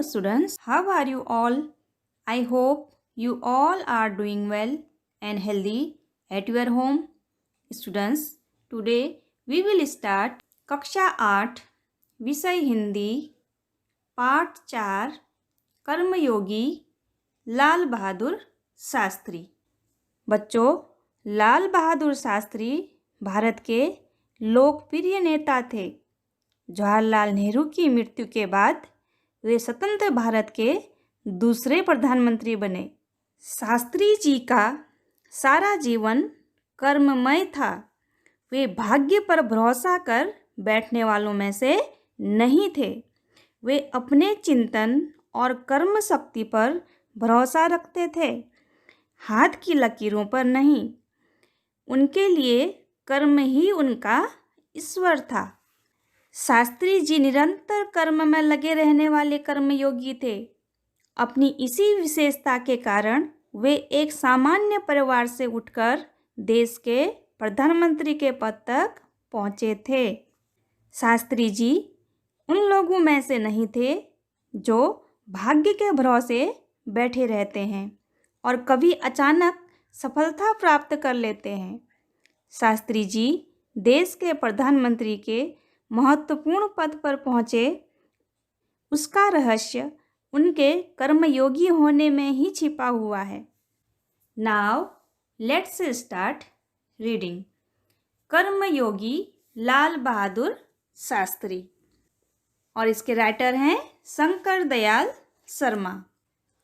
students, how are you all? I hope you all are doing well and healthy at your home. Students, today we will start कक्षा 8 विषय हिंदी पाठ 4 कर्मयोगी लाल बहादुर शास्त्री। बच्चों, लाल बहादुर शास्त्री भारत के लोकप्रिय नेता थे। जवाहरलाल नेहरू की मृत्यु के बाद वे स्वतंत्र भारत के दूसरे प्रधानमंत्री बने। शास्त्री जी का सारा जीवन कर्ममय था। वे भाग्य पर भरोसा कर बैठने वालों में से नहीं थे। वे अपने चिंतन और कर्म शक्ति पर भरोसा रखते थे, हाथ की लकीरों पर नहीं। उनके लिए कर्म ही उनका ईश्वर था। शास्त्री जी निरंतर कर्म में लगे रहने वाले कर्मयोगी थे। अपनी इसी विशेषता के कारण वे एक सामान्य परिवार से उठकर देश के प्रधानमंत्री के पद तक पहुँचे थे। शास्त्री जी उन लोगों में से नहीं थे जो भाग्य के भरोसे बैठे रहते हैं और कभी अचानक सफलता प्राप्त कर लेते हैं। शास्त्री जी देश के प्रधानमंत्री के महत्वपूर्ण पद पर पहुँचे, उसका रहस्य उनके कर्मयोगी होने में ही छिपा हुआ है। Now let's start reading. Karmayogi Lal Bahadur Shastri, और इसके राइटर हैं शंकर दयाल शर्मा।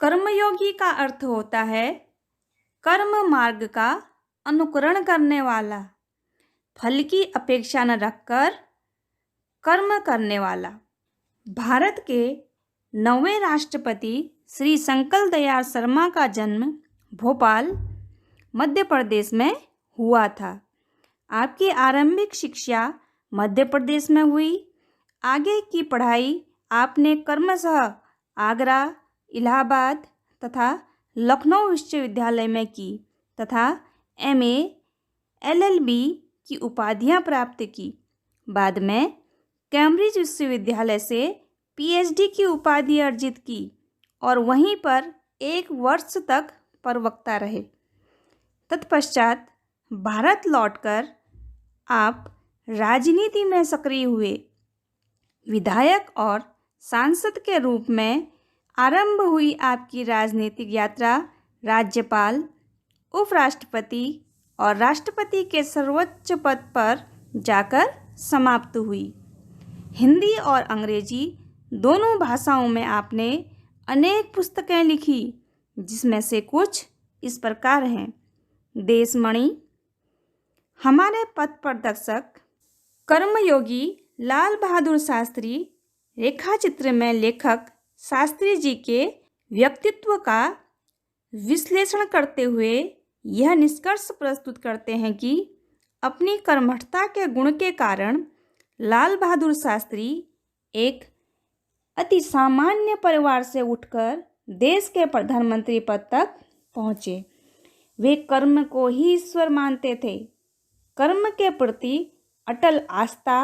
कर्मयोगी का अर्थ होता है कर्म मार्ग का अनुकरण करने वाला, फल की अपेक्षा न रखकर कर्म करने वाला। भारत के 9वें राष्ट्रपति श्री शंकर दयाल शर्मा का जन्म भोपाल, मध्य प्रदेश में हुआ था। आपकी आरंभिक शिक्षा मध्य प्रदेश में हुई। आगे की पढ़ाई आपने क्रमशः आगरा, इलाहाबाद तथा लखनऊ विश्वविद्यालय में की तथा MA, LLB की उपाधियां प्राप्त की। बाद में कैम्ब्रिज विश्वविद्यालय से PhD की उपाधि अर्जित की और वहीं पर 1 वर्ष तक प्रवक्ता रहे। तत्पश्चात भारत लौटकर आप राजनीति में सक्रिय हुए। विधायक और सांसद के रूप में आरंभ हुई आपकी राजनीतिक यात्रा राज्यपाल, उपराष्ट्रपति और राष्ट्रपति के सर्वोच्च पद पर जाकर समाप्त हुई। हिंदी और अंग्रेजी दोनों भाषाओं में आपने अनेक पुस्तकें लिखी, जिसमें से कुछ इस प्रकार हैं। देशमणि, हमारे पथ प्रदर्शक, कर्मयोगी लाल बहादुर शास्त्री। रेखाचित्र में लेखक शास्त्री जी के व्यक्तित्व का विश्लेषण करते हुए यह निष्कर्ष प्रस्तुत करते हैं कि अपनी कर्मठता के गुण के कारण लाल बहादुर शास्त्री एक अति सामान्य परिवार से उठकर देश के प्रधानमंत्री पद तक पहुँचे। वे कर्म को ही ईश्वर मानते थे। कर्म के प्रति अटल आस्था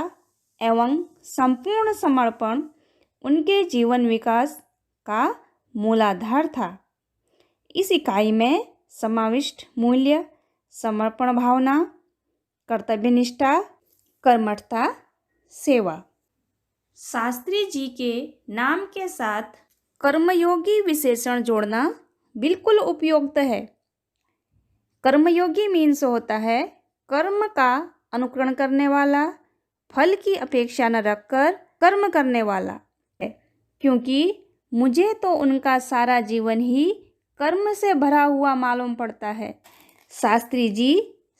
एवं संपूर्ण समर्पण उनके जीवन विकास का मूलाधार था। इस इकाई में समाविष्ट मूल्य समर्पण भावना, कर्तव्यनिष्ठा, कर्मठता, सेवा। शास्त्री जी के नाम के साथ कर्मयोगी विशेषण जोड़ना बिल्कुल उपयुक्त है। कर्मयोगी मीन्स होता है कर्म का अनुकरण करने वाला, फल की अपेक्षा न रखकर कर्म करने वाला। क्योंकि मुझे तो उनका सारा जीवन ही कर्म से भरा हुआ मालूम पड़ता है। शास्त्री जी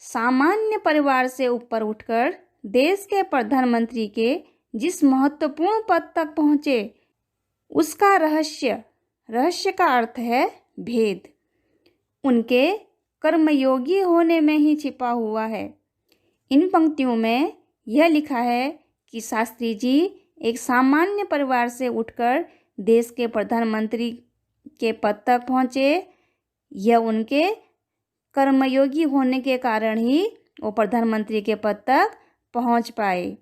सामान्य परिवार से ऊपर उठकर देश के प्रधानमंत्री के जिस महत्वपूर्ण पद तक पहुँचे, उसका रहस्य का अर्थ है भेद, उनके कर्मयोगी होने में ही छिपा हुआ है। इन पंक्तियों में यह लिखा है कि शास्त्री जी एक सामान्य परिवार से उठकर देश के प्रधानमंत्री के पद तक पहुँचे। यह उनके कर्मयोगी होने के कारण ही वो प्रधानमंत्री के पद तक पहुँच पाए।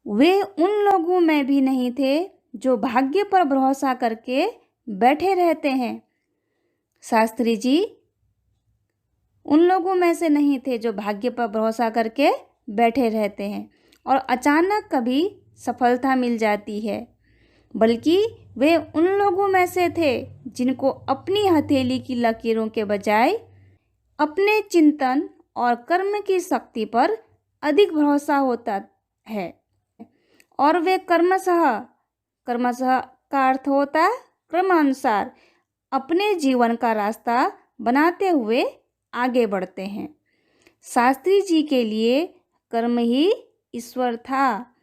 वे उन लोगों में भी नहीं थे जो भाग्य पर भरोसा करके बैठे रहते हैं। शास्त्री जी उन लोगों में से नहीं थे जो भाग्य पर भरोसा करके बैठे रहते हैं और अचानक कभी सफलता मिल जाती है, बल्कि वे उन लोगों में से थे जिनको अपनी हथेली की लकीरों के बजाय अपने चिंतन और कर्म की शक्ति पर अधिक भरोसा होता है और वे कर्मशः का अर्थ होता है क्रमानुसार अपने जीवन का रास्ता बनाते हुए आगे बढ़ते हैं। शास्त्री जी के लिए कर्म ही ईश्वर था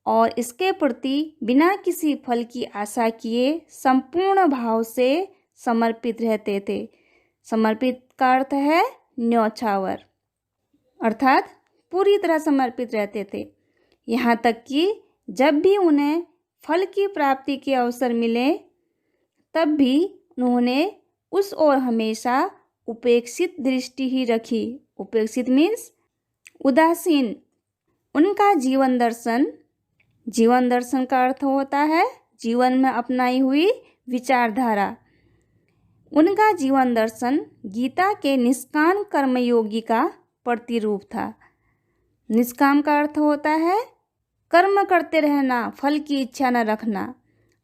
और इसके प्रति बिना किसी फल की आशा किए संपूर्ण भाव से समर्पित रहते थे। समर्पित का अर्थ है न्यौछावर, अर्थात पूरी तरह समर्पित रहते थे। यहाँ तक कि जब भी उन्हें फल की प्राप्ति के अवसर मिले तब भी उन्होंने उस ओर हमेशा उपेक्षित दृष्टि ही रखी। उपेक्षित मीन्स उदासीन। उनका जीवन दर्शन का अर्थ होता है जीवन में अपनाई हुई विचारधारा। उनका जीवन दर्शन गीता के निष्काम कर्मयोगी का प्रतिरूप था। निष्काम का अर्थ होता है कर्म करते रहना, फल की इच्छा न रखना।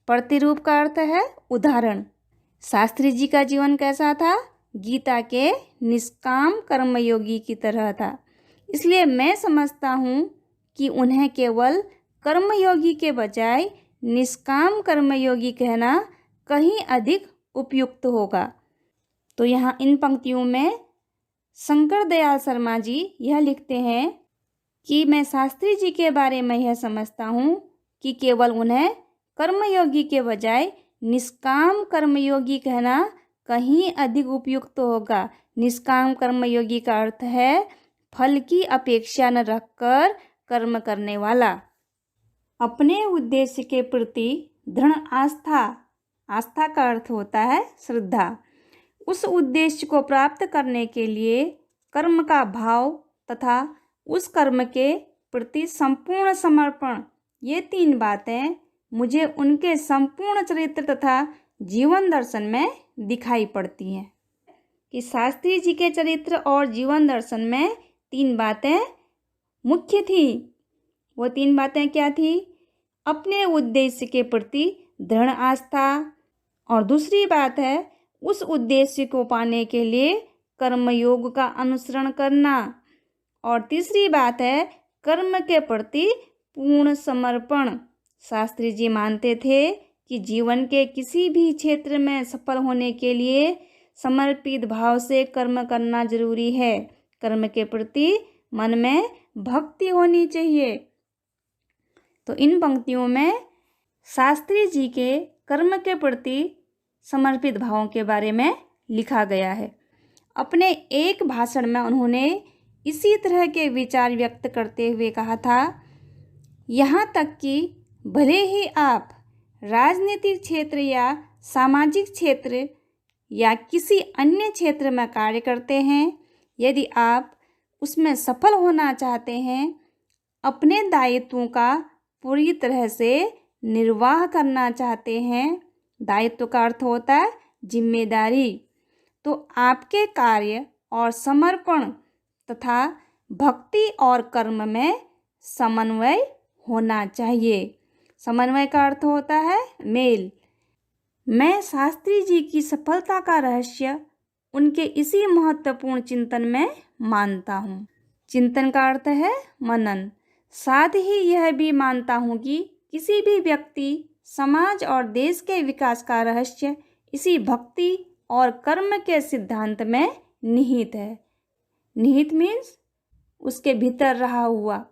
प्रतिरूप का अर्थ है उदाहरण। शास्त्री जी का जीवन कैसा था? गीता के निष्काम कर्मयोगी की तरह था। इसलिए मैं समझता हूँ कि उन्हें केवल कर्मयोगी के बजाय निष्काम कर्मयोगी कहना कहीं अधिक उपयुक्त होगा। तो यहाँ इन पंक्तियों में शंकर दयाल शर्मा जी यह लिखते हैं कि मैं शास्त्री जी के बारे में यह समझता हूँ कि केवल उन्हें कर्मयोगी के बजाय निष्काम कर्मयोगी कहना कहीं अधिक उपयुक्त होगा। निष्काम कर्मयोगी का अर्थ है फल की अपेक्षा न रखकर कर्म करने वाला। अपने उद्देश्य के प्रति दृढ़ आस्था, आस्था का अर्थ होता है श्रद्धा। उस उद्देश्य को प्राप्त करने के लिए कर्म का भाव तथा उस कर्म के प्रति संपूर्ण समर्पण, ये 3 बातें मुझे उनके संपूर्ण चरित्र तथा जीवन दर्शन में दिखाई पड़ती हैं। कि शास्त्री जी के चरित्र और जीवन दर्शन में 3 बातें मुख्य थी। वो 3 बातें क्या थी? अपने उद्देश्य के प्रति दृढ़ आस्था, और दूसरी बात है उस उद्देश्य को पाने के लिए कर्मयोग का अनुसरण करना, और तीसरी बात है कर्म के प्रति पूर्ण समर्पण। शास्त्री जी मानते थे कि जीवन के किसी भी क्षेत्र में सफल होने के लिए समर्पित भाव से कर्म करना जरूरी है। कर्म के प्रति मन में भक्ति होनी चाहिए। तो इन पंक्तियों में शास्त्री जी के कर्म के प्रति समर्पित भावों के बारे में लिखा गया है। अपने एक भाषण में उन्होंने इसी तरह के विचार व्यक्त करते हुए कहा था, यहाँ तक कि भले ही आप राजनीतिक क्षेत्र या सामाजिक क्षेत्र या किसी अन्य क्षेत्र में कार्य करते हैं, यदि आप उसमें सफल होना चाहते हैं, अपने दायित्वों का पूरी तरह से निर्वाह करना चाहते हैं, दायित्व का अर्थ होता है जिम्मेदारी, तो आपके कार्य और समर्पण तथा भक्ति और कर्म में समन्वय होना चाहिए। समन्वय का अर्थ होता है मेल। मैं शास्त्री जी की सफलता का रहस्य उनके इसी महत्वपूर्ण चिंतन में मानता हूँ। चिंतन का अर्थ है मनन। साथ ही यह भी मानता हूँ कि किसी भी व्यक्ति, समाज और देश के विकास का रहस्य इसी भक्ति और कर्म के सिद्धांत में निहित है। निहित मीन्स उसके भीतर रहा हुआ।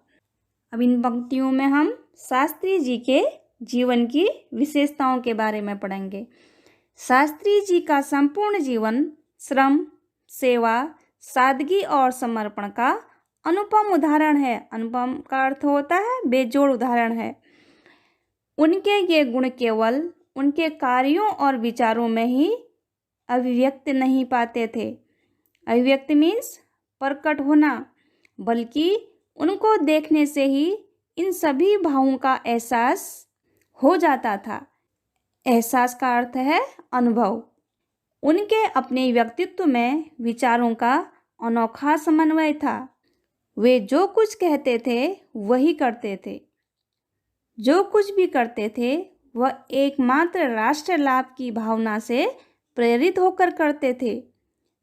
अब इन पंक्तियों में हम शास्त्री जी के जीवन की विशेषताओं के बारे में पढ़ेंगे। शास्त्री जी का संपूर्ण जीवन श्रम, सेवा, सादगी और समर्पण का अनुपम उदाहरण है। अनुपम का अर्थ होता है बेजोड़ उदाहरण है। उनके ये गुण केवल उनके कार्यों और विचारों में ही अभिव्यक्त नहीं पाते थे। अभिव्यक्त मीन्स प्रकट होना, बल्कि उनको देखने से ही इन सभी भावों का एहसास हो जाता था। एहसास का अर्थ है अनुभव। उनके अपने व्यक्तित्व में विचारों का अनोखा समन्वय था। वे जो कुछ कहते थे वही करते थे। जो कुछ भी करते थे वह एकमात्र राष्ट्र लाभ की भावना से प्रेरित होकर करते थे।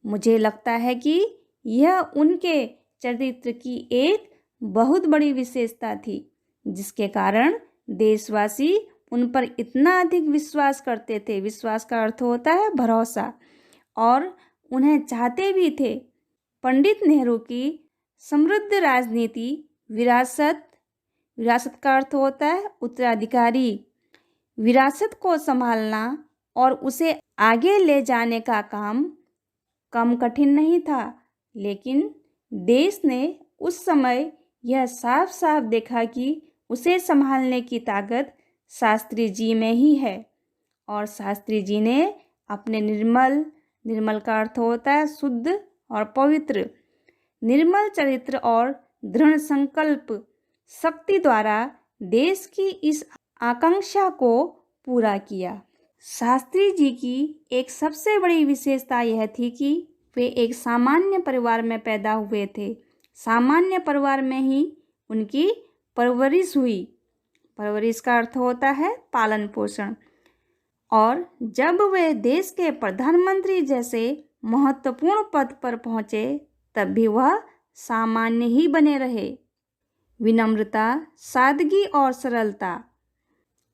मुझे लगता है कि यह उनके चरित्र की एक बहुत बड़ी विशेषता थी, जिसके कारण देशवासी उन पर इतना अधिक विश्वास करते थे। विश्वास का अर्थ होता है भरोसा, और उन्हें चाहते भी थे। पंडित नेहरू की समृद्ध राजनीति विरासत का अर्थ होता है उत्तराधिकारी। विरासत को संभालना और उसे आगे ले जाने का काम कम कठिन नहीं था, लेकिन देश ने उस समय यह साफ साफ देखा कि उसे संभालने की ताकत शास्त्री जी में ही है। और शास्त्री जी ने अपने निर्मल का अर्थ होता है शुद्ध और पवित्र, निर्मल चरित्र और दृढ़ संकल्प शक्ति द्वारा देश की इस आकांक्षा को पूरा किया। शास्त्री जी की एक सबसे बड़ी विशेषता यह थी कि वे एक सामान्य परिवार में पैदा हुए थे। सामान्य परिवार में ही उनकी परवरिश हुई। परवरिश का अर्थ होता है पालन पोषण। और जब वे देश के प्रधानमंत्री जैसे महत्वपूर्ण पद पर पहुंचे, तब भी वह सामान्य ही बने रहे। विनम्रता, सादगी और सरलता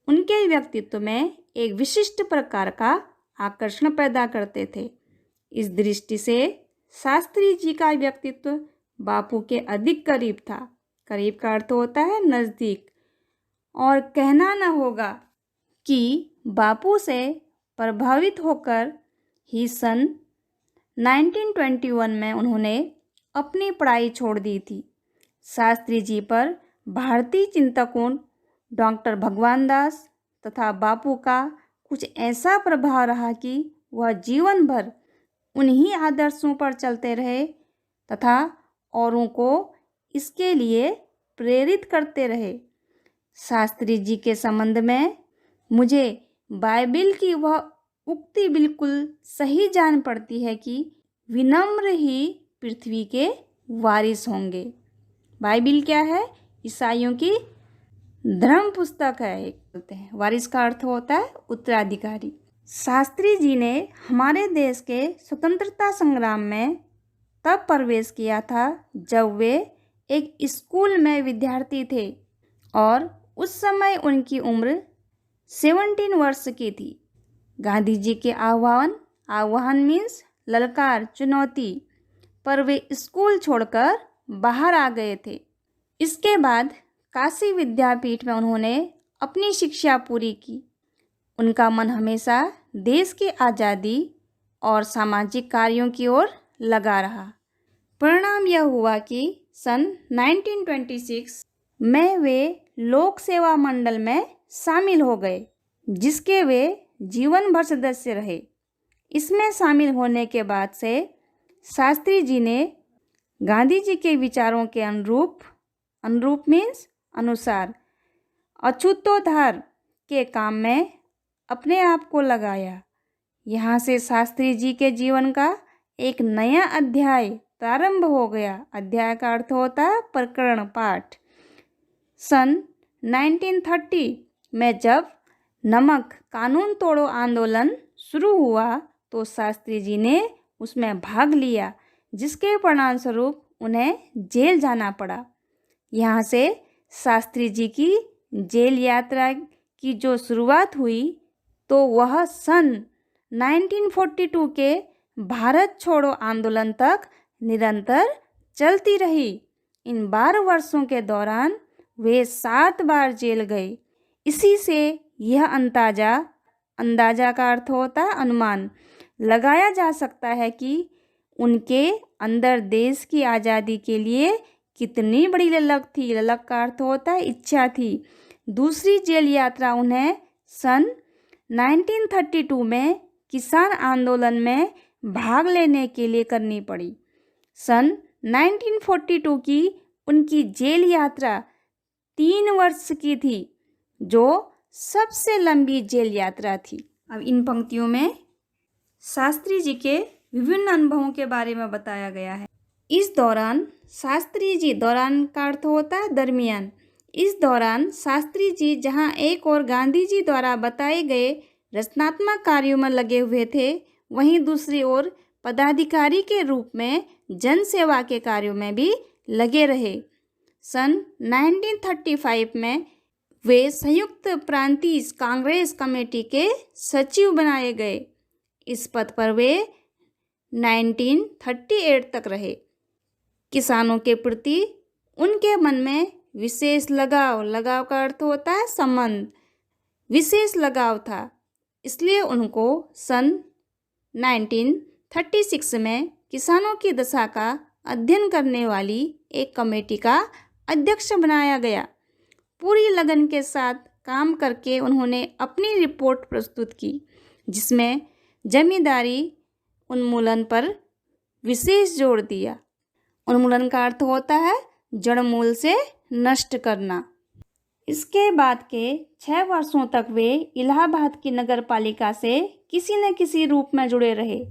उनके व्यक्तित्व में एक विशिष्ट प्रकार का आकर्षण पैदा करते थे। इस दृष्टि से शास्त्री जी का व्यक्तित्व बापू के अधिक करीब था। करीब का अर्थ होता है नज़दीक। और कहना न होगा कि बापू से प्रभावित होकर ही सन 1921 में उन्होंने अपनी पढ़ाई छोड़ दी थी। शास्त्री जी पर भारतीय चिंतकों डॉक्टर भगवान दास तथा बापू का कुछ ऐसा प्रभाव रहा कि वह जीवन भर उन्हीं आदर्शों पर चलते रहे तथा औरों को इसके लिए प्रेरित करते रहे। शास्त्री जी के संबंध में मुझे बाइबिल की वह उक्ति बिल्कुल सही जान पड़ती है कि विनम्र ही पृथ्वी के वारिस होंगे। बाइबिल क्या है? ईसाइयों की धर्म पुस्तक है। एक बोलते हैं वारिस का अर्थ होता है उत्तराधिकारी। शास्त्री जी ने हमारे देश के स्वतंत्रता संग्राम में तब प्रवेश किया था जब वे एक स्कूल में विद्यार्थी थे, और उस समय उनकी उम्र 17 वर्ष की थी। गांधी जी के आह्वान मीन्स ललकार, चुनौती पर वे स्कूल छोड़कर बाहर आ गए थे। इसके बाद काशी विद्यापीठ में उन्होंने अपनी शिक्षा पूरी की। उनका मन हमेशा देश की आज़ादी और सामाजिक कार्यों की ओर लगा रहा। परिणाम यह हुआ कि सन 1926 में वे लोक सेवा मंडल में शामिल हो गए, जिसके वे जीवन भर सदस्य रहे। इसमें शामिल होने के बाद से शास्त्री जी ने गांधी जी के विचारों के अनुरूप मीन्स अनुसार अछूतोद्धार के काम में अपने आप को लगाया। यहाँ से शास्त्री जी के जीवन का एक नया अध्याय प्रारंभ हो गया। अध्याय का अर्थ होता है प्रकरण, पाठ। सन 1930 में जब नमक कानून तोड़ो आंदोलन शुरू हुआ तो शास्त्री जी ने उसमें भाग लिया, जिसके परिणामस्वरूप उन्हें जेल जाना पड़ा। यहाँ से शास्त्री जी की जेल यात्रा की जो शुरुआत हुई तो वह सन 1942 के भारत छोड़ो आंदोलन तक निरंतर चलती रही। इन 12 वर्षों के दौरान वे 7 बार जेल गए। इसी से यह अंदाजा का अर्थ होता है अनुमान लगाया जा सकता है कि उनके अंदर देश की आज़ादी के लिए कितनी बड़ी ललक थी। ललक का अर्थ होता है इच्छा थी। दूसरी जेल यात्रा उन्हें सन 1932 में किसान आंदोलन में भाग लेने के लिए करनी पड़ी। सन 1942 की उनकी जेल यात्रा 3 वर्ष की थी, जो सबसे लंबी जेल यात्रा थी। अब इन पंक्तियों में शास्त्री जी के विभिन्न अनुभवों के बारे में बताया गया है। इस दौरान शास्त्री जी, दौरान का अर्थ होता है दरमियान। इस दौरान शास्त्री जी जहां एक और गांधी जी द्वारा बताए गए रचनात्मक कार्यों में लगे हुए थे, वहीं दूसरी ओर पदाधिकारी के रूप में जन सेवा के कार्यों में भी लगे रहे। सन 1935 में वे संयुक्त प्रांतीय कांग्रेस कमेटी के सचिव बनाए गए। इस पद पर वे 1938 तक रहे। किसानों के प्रति उनके मन में विशेष लगाव का अर्थ होता है संबंध, विशेष लगाव था। इसलिए उनको सन 1936 में किसानों की दशा का अध्ययन करने वाली एक कमेटी का अध्यक्ष बनाया गया। पूरी लगन के साथ काम करके उन्होंने अपनी रिपोर्ट प्रस्तुत की, जिसमें जमींदारी उन्मूलन पर विशेष जोर दिया। उन्मूलन का अर्थ होता है जड़ मूल से नष्ट करना। इसके बाद के 6 वर्षों तक वे इलाहाबाद की नगर पालिका से किसी न किसी रूप में जुड़े रहे।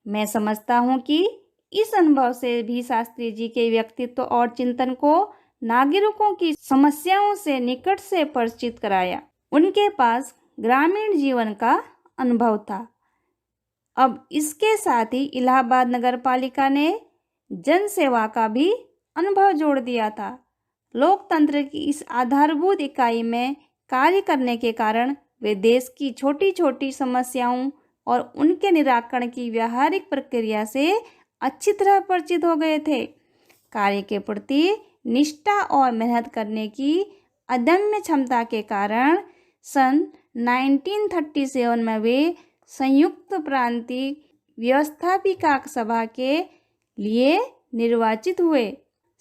मैं समझता हूँ कि इस अनुभव से भी शास्त्री जी के व्यक्तित्व और चिंतन को नागरिकों की समस्याओं से निकट से परिचित कराया। उनके पास ग्रामीण जीवन का अनुभव था। अब इसके साथ ही इलाहाबाद नगर पालिका ने जन सेवा का भी अनुभव जोड़ दिया था। लोकतंत्र की इस आधारभूत इकाई में कार्य करने के कारण वे देश की छोटी छोटी समस्याओं और उनके निराकरण की व्यावहारिक प्रक्रिया से अच्छी तरह परिचित हो गए थे। कार्य के प्रति निष्ठा और मेहनत करने की अदम्य क्षमता के कारण सन 1937 में वे संयुक्त प्रांतीय व्यवस्थापिका सभा के लिए निर्वाचित हुए।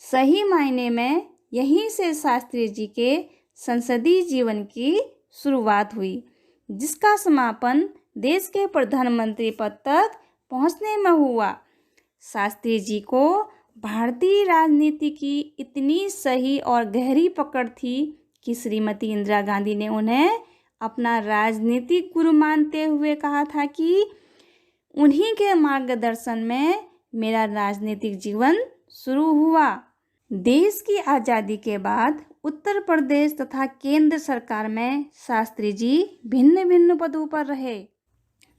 सही मायने में यहीं से शास्त्री जी के संसदीय जीवन की शुरुआत हुई, जिसका समापन देश के प्रधानमंत्री पद तक पहुंचने में हुआ। शास्त्री जी को भारतीय राजनीति की इतनी सही और गहरी पकड़ थी कि श्रीमती इंदिरा गांधी ने उन्हें अपना राजनीतिक गुरु मानते हुए कहा था कि उन्हीं के मार्गदर्शन में मेरा राजनीतिक जीवन शुरू हुआ। देश की आज़ादी के बाद उत्तर प्रदेश तथा केंद्र सरकार में शास्त्री जी भिन्न भिन्न पदों पर रहे।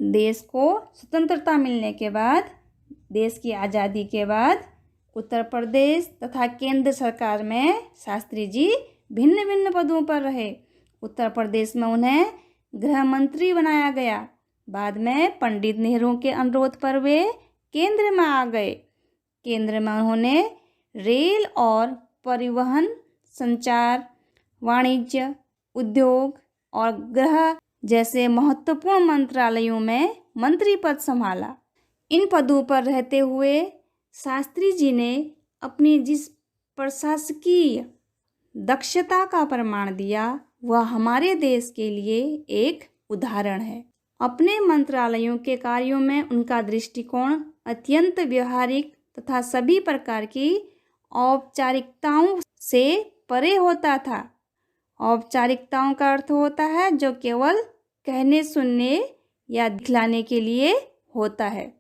देश को स्वतंत्रता मिलने के बाद, देश की आज़ादी के बाद उत्तर प्रदेश तथा केंद्र सरकार में शास्त्री जी भिन्न भिन्न पदों पर रहे। उत्तर प्रदेश में उन्हें गृह मंत्री बनाया गया। बाद में पंडित नेहरू के अनुरोध पर वे केंद्र में आ गए। केंद्र में उन्होंने रेल और परिवहन, संचार, वाणिज्य, उद्योग और गृह जैसे महत्वपूर्ण मंत्रालयों में मंत्री पद संभाला। इन पदों पर रहते हुए शास्त्री जी ने अपनी जिस प्रशासकीय दक्षता का प्रमाण दिया, वह हमारे देश के लिए एक उदाहरण है। अपने मंत्रालयों के कार्यों में उनका दृष्टिकोण अत्यंत व्यवहारिक तथा सभी प्रकार की औपचारिकताओं से परे होता था। औपचारिकताओं का अर्थ होता है जो केवल कहने, सुनने या दिखलाने के लिए होता है।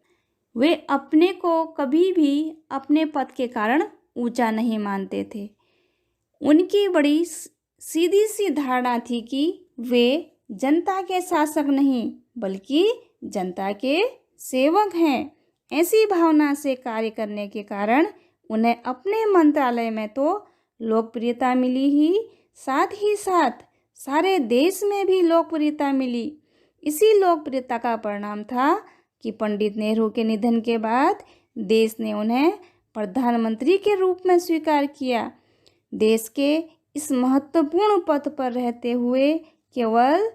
वे अपने को कभी भी अपने पद के कारण ऊंचा नहीं मानते थे। उनकी बड़ी सीधी सी धारणा थी कि वे जनता के शासक नहीं बल्कि जनता के सेवक हैं। ऐसी भावना से कार्य करने के कारण उन्हें अपने मंत्रालय में तो लोकप्रियता मिली ही साथ सारे देश में भी लोकप्रियता मिली। इसी लोकप्रियता का परिणाम था कि पंडित नेहरू के निधन के बाद देश ने उन्हें प्रधानमंत्री के रूप में स्वीकार किया। देश के इस महत्वपूर्ण पद पर रहते हुए केवल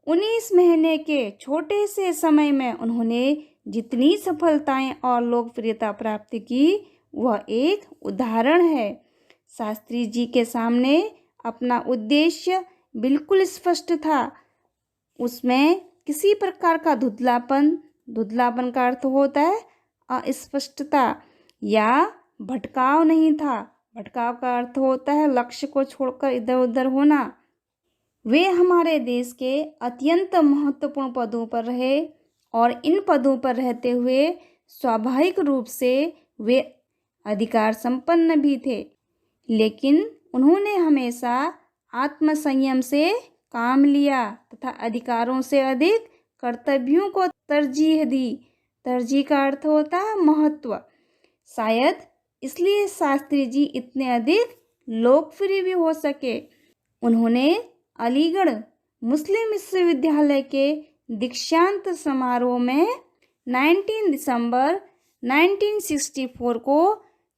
19 महीने के छोटे से समय में उन्होंने जितनी सफलताएं और लोकप्रियता प्राप्त की, वह एक उदाहरण है। शास्त्री जी के सामने अपना उद्देश्य बिल्कुल स्पष्ट था। उसमें किसी प्रकार का धुंधलापन का अर्थ होता है अस्पष्टता या भटकाव नहीं था। भटकाव का अर्थ होता है लक्ष्य को छोड़कर इधर उधर होना। वे हमारे देश के अत्यंत महत्वपूर्ण पदों पर रहे और इन पदों पर रहते हुए स्वाभाविक रूप से वे अधिकार संपन्न भी थे, लेकिन उन्होंने हमेशा आत्मसंयम से काम लिया तथा अधिकारों से अधिक कर्तव्यों को तरजीह दी। तरजीह का अर्थ होता है महत्व। शायद इसलिए शास्त्री जी इतने अधिक लोकप्रिय भी हो सके। उन्होंने अलीगढ़ मुस्लिम विश्वविद्यालय के दीक्षांत समारोह में 19 दिसंबर 1964 को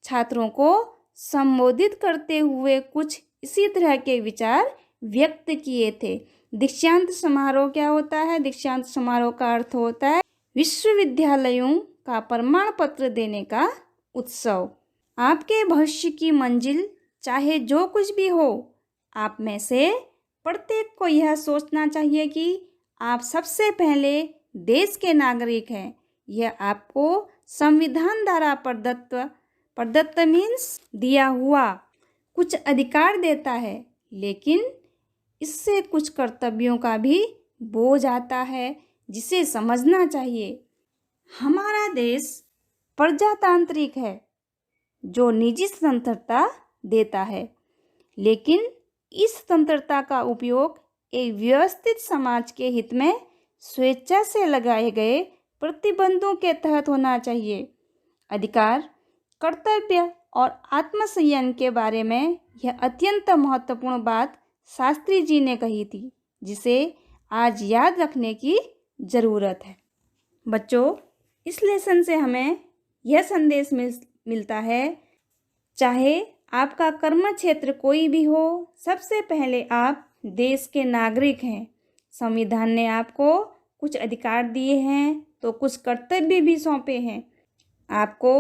छात्रों को संबोधित करते हुए कुछ इसी तरह के विचार व्यक्त किए थे। दीक्षांत समारोह क्या होता है? दीक्षांत समारोह का अर्थ होता है विश्वविद्यालयों का प्रमाण पत्र देने का उत्सव। आपके भविष्य की मंजिल चाहे जो कुछ भी हो, आप में से प्रत्येक को यह सोचना चाहिए कि आप सबसे पहले देश के नागरिक हैं। यह आपको संविधान द्वारा प्रदत्त मीन्स दिया हुआ कुछ अधिकार देता है, लेकिन इससे कुछ कर्तव्यों का भी बोझ आता है जिसे समझना चाहिए। हमारा देश प्रजातांत्रिक है जो निजी स्वतंत्रता देता है, लेकिन इस स्वतंत्रता का उपयोग एक व्यवस्थित समाज के हित में स्वेच्छा से लगाए गए प्रतिबंधों के तहत होना चाहिए। अधिकार, कर्तव्य और आत्मसंयम के बारे में यह अत्यंत महत्वपूर्ण बात शास्त्री जी ने कही थी, जिसे आज याद रखने की ज़रूरत है। बच्चों, इस लेसन से हमें यह संदेश मिलता है, चाहे आपका कर्म क्षेत्र कोई भी हो, सबसे पहले आप देश के नागरिक हैं। संविधान ने आपको कुछ अधिकार दिए हैं तो कुछ कर्तव्य भी सौंपे हैं। आपको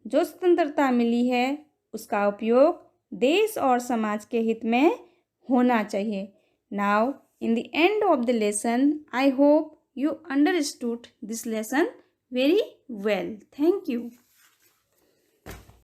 जो स्वतंत्रता मिली है उसका उपयोग देश और समाज के हित में होना चाहिए। Now in the end of the lesson, I hope you understood this lesson very well. Thank you.